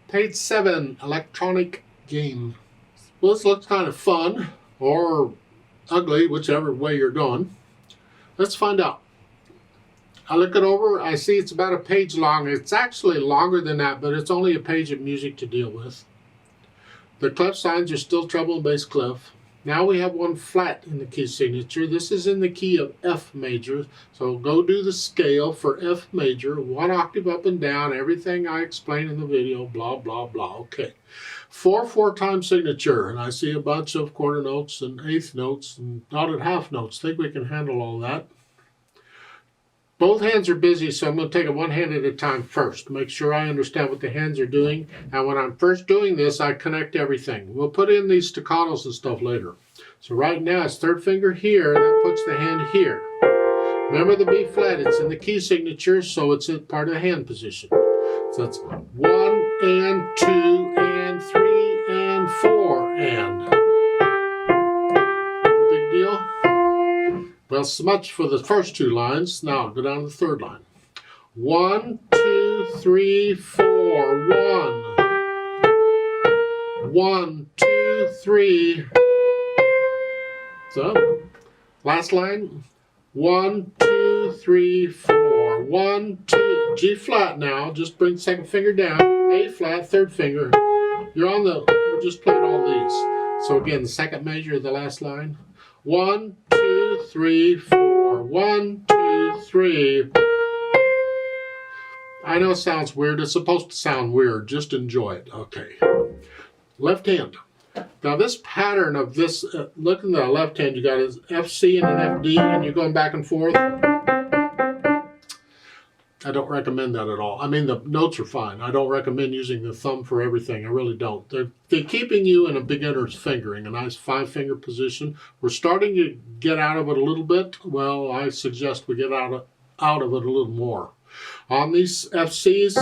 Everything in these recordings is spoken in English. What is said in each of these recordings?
Page 7, electronic game. Well, this looks kind of fun or ugly, whichever way you're going. Let's find out. I look it over, I see it's about a page long. It's actually longer than that, but it's only a page of music to deal with. The clef signs are still treble and bass clef. Now we have one flat in the key signature. This is in the key of F major. So go do the scale for F major, one octave up and down, everything I explained in the video, blah, blah, blah. Okay. 4/4 signature, and I see a bunch of quarter notes and eighth notes and dotted half notes. Think we can handle all that. Both hands are busy, so I'm going to take it one hand at a time first. Make sure I understand what the hands are doing. And when I'm first doing this, I connect everything. We'll put in these staccatos and stuff later. So right now, it's third finger here. That puts the hand here. Remember the B flat. It's in the key signature, so it's in part of the hand position. So it's 1 and 2 and 3 and 4 and. No big deal. Well, so much for the first two lines. Now, go down to the third line. 1, 2, 3, 4. 1. 1, 2, 3. So, last line. 1, 2, 3, 4. 1, 2. G flat now. Just bring the second finger down. A flat, third finger. You're on the, we're just playing all these. So again, the second measure of the last line. 1, 2, 3, 4. 1, 2, 3. I know it sounds weird. It's supposed to sound weird. Just enjoy it. Okay. Left hand. Now this pattern of this, look in the left hand, you got an FC and an FD, and you're going back and forth. I don't recommend that at all. I mean, the notes are fine. I don't recommend using the thumb for everything. I really don't. They're keeping you in a beginner's fingering, a nice 5-finger position. We're starting to get out of it a little bit. Well, I suggest we get out of it a little more. On these FCs,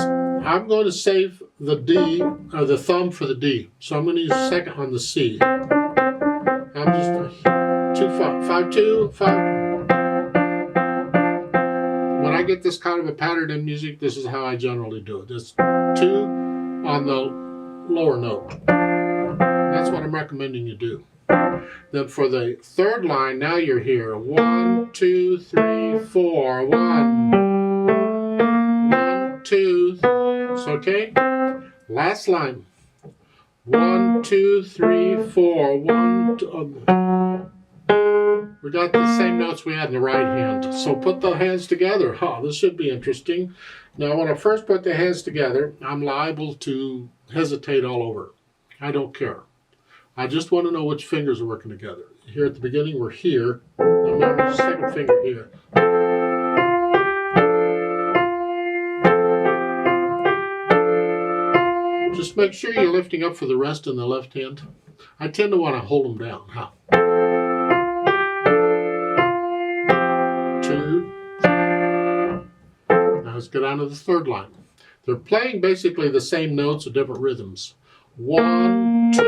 I'm going to save the D, or the thumb for the D. So I'm going to use second on the C. I'm just 2, 5, 5, 2, 5. When I get this kind of a pattern in music, this is how I generally do it. It's 2 on the lower note. That's what I'm recommending you do. Then for the third line, now you're here. 1, 2, 3, 4. 1, 2. It's okay. Last line. 1, 2, 3, 4. 1, 2. We got the same notes we had in the right hand. So put the hands together. This should be interesting. Now, when I first put the hands together, I'm liable to hesitate all over. I don't care. I just want to know which fingers are working together. Here at the beginning, we're here. Remember the second finger here. Just make sure you're lifting up for the rest in the left hand. I tend to want to hold them down. 2. Now let's go down to the third line. They're playing basically the same notes with different rhythms. 1, 2.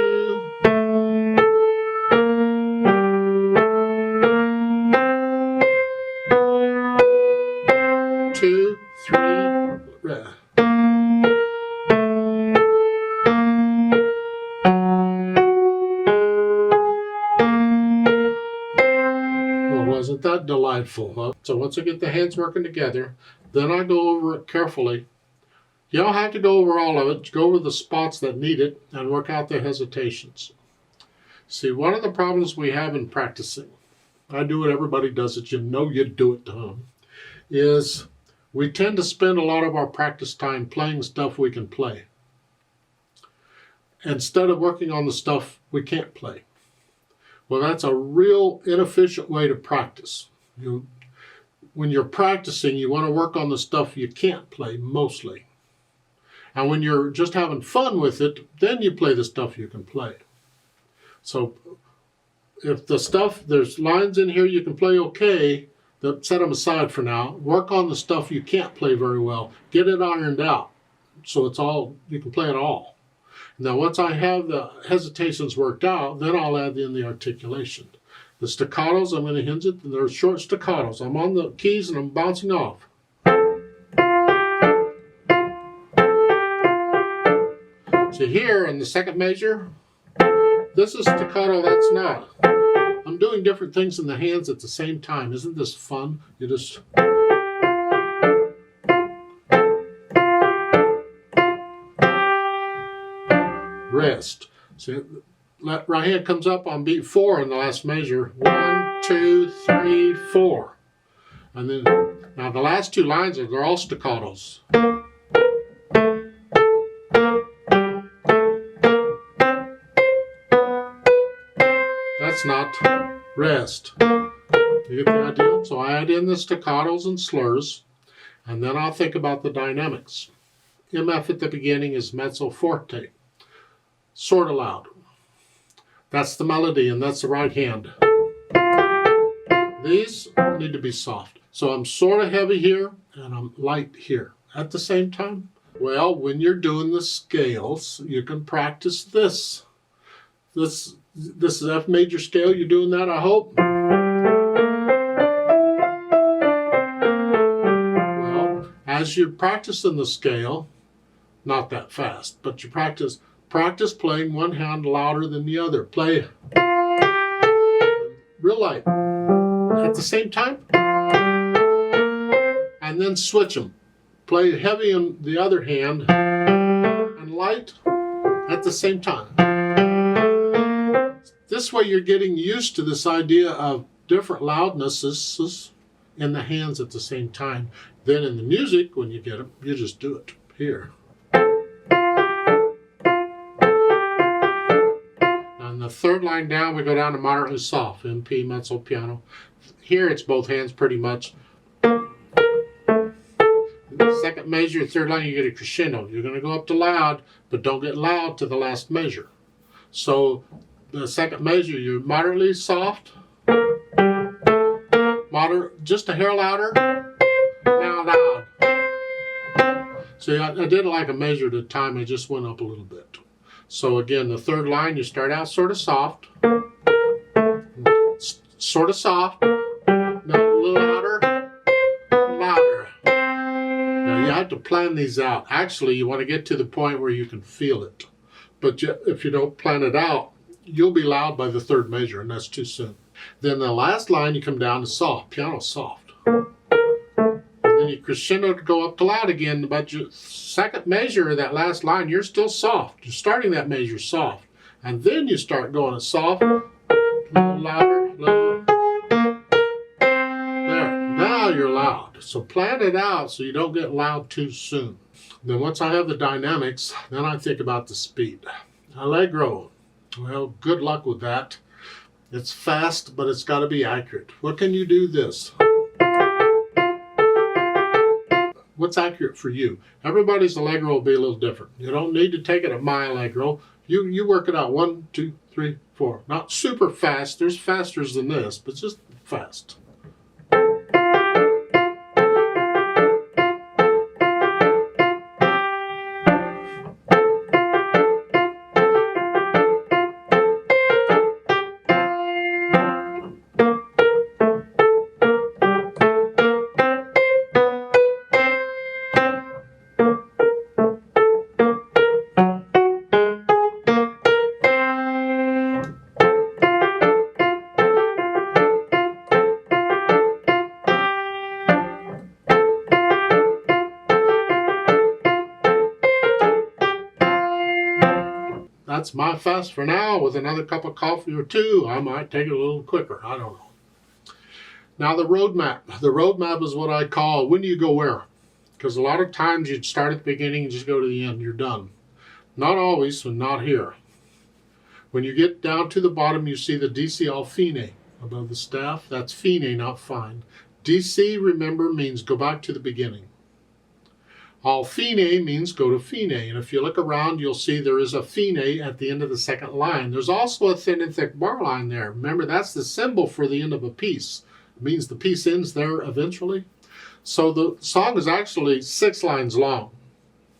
2, 3. Wasn't that delightful? Huh? So once I get the hands working together, then I go over it carefully. You don't have to go over all of it. Go over the spots that need it and work out the hesitations. See, one of the problems we have in practicing, I do it, everybody does it, you know you do it, Tom, is we tend to spend a lot of our practice time playing stuff we can play instead of working on the stuff we can't play. Well, that's a real inefficient way to practice. When you're practicing, you want to work on the stuff you can't play mostly. And when you're just having fun with it, then you play the stuff you can play. So if the stuff, there's lines in here you can play okay, set them aside for now. Work on the stuff you can't play very well. Get it ironed out so it's all, you can play it all. Now, once I have the hesitations worked out, then I'll add in the articulation. The staccatos, I'm going to hinge it. They're short staccatos. I'm on the keys and I'm bouncing off. So here in the second measure, this is staccato, that's not. I'm doing different things in the hands at the same time. Isn't this fun? You just... rest. So right hand comes up on beat 4 in the last measure. 1, 2, 3, 4. And then, now the last two lines they're all staccatos. That's not rest. You get the idea? So I add in the staccatos and slurs, and then I'll think about the dynamics. MF at the beginning is mezzo forte, sort of loud. That's the melody, and that's the right hand. These need to be soft. So I'm sort of heavy here, and I'm light here. At the same time, well, when you're doing the scales, you can practice this. This is F major scale. You're doing that, I hope. Well, as you're practicing the scale, not that fast, but you practice playing one hand louder than the other. Play real light at the same time, and then switch them. Play heavy in the other hand and light at the same time. This way you're getting used to this idea of different loudnesses in the hands at the same time. Then in the music, when you get them, you just do it here. On the third line down, we go down to moderately soft, MP, mezzo, piano. Here it's both hands pretty much. The second measure, third line, you get a crescendo. You're going to go up to loud, but don't get loud to the last measure. So the second measure, you're moderately soft, just a hair louder, now loud. See, I did like a measure at a time. I just went up a little bit. So again, the third line, you start out sort of soft, now a little louder, louder. Now you have to plan these out. Actually, you want to get to the point where you can feel it. But if you don't plan it out, you'll be loud by the third measure, and that's too soon. Then the last line, you come down to soft, piano soft. And then you crescendo to go up to loud again, but your second measure of that last line, you're still soft. You're starting that measure soft. And then you start going to soft, a little louder, little. There, now you're loud. So plan it out so you don't get loud too soon. Then once I have the dynamics, then I think about the speed. Allegro. Well, good luck with that. It's fast, but it's got to be accurate. What can you do this? What's accurate for you? Everybody's Allegro will be a little different. You don't need to take it at my Allegro. You work it out. 1, 2, 3, 4. Not super fast. There's fasters than this, but just fast. That's my fast for now. With another cup of coffee or two, I might take it a little quicker. I don't know. Now the roadmap. The roadmap is what I call when do you go where? Because a lot of times you'd start at the beginning and just go to the end. You're done. Not always, and not here. When you get down to the bottom, you see the DC all fine above the staff. That's fine, not fine. DC, remember, means go back to the beginning. All fine means go to fine, and if you look around, you'll see there is a fine at the end of the second line. There's also a thin and thick bar line there. Remember, that's the symbol for the end of a piece. It means the piece ends there eventually. So the song is actually 6 lines long,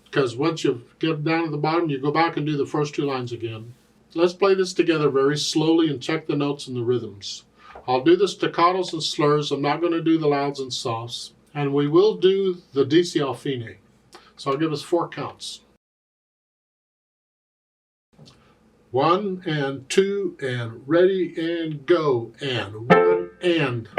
because once you get down to the bottom, you go back and do the first 2 lines again. Let's play this together very slowly and check the notes and the rhythms. I'll do the staccatos and slurs. I'm not going to do the louds and softs. And we will do the DC all fine. So I'll give us 4 counts. 1 and 2 and ready and go. And 1 and.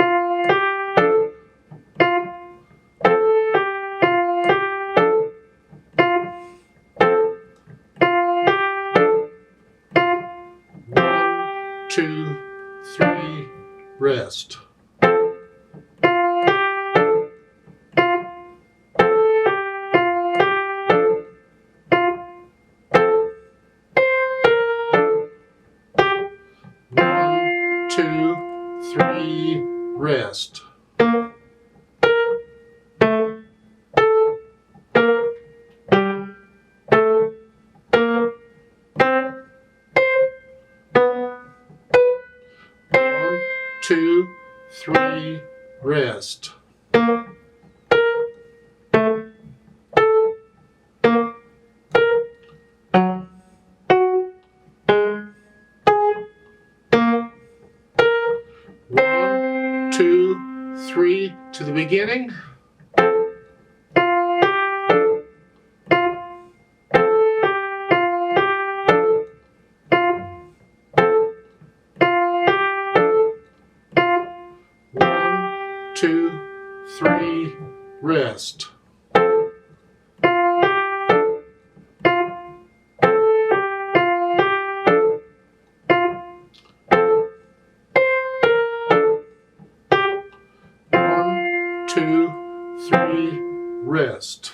One, two, three, rest. One, two, three, rest. One, two, three, rest. One, two, three, to the beginning. One, two, three, rest. One, two, three, rest.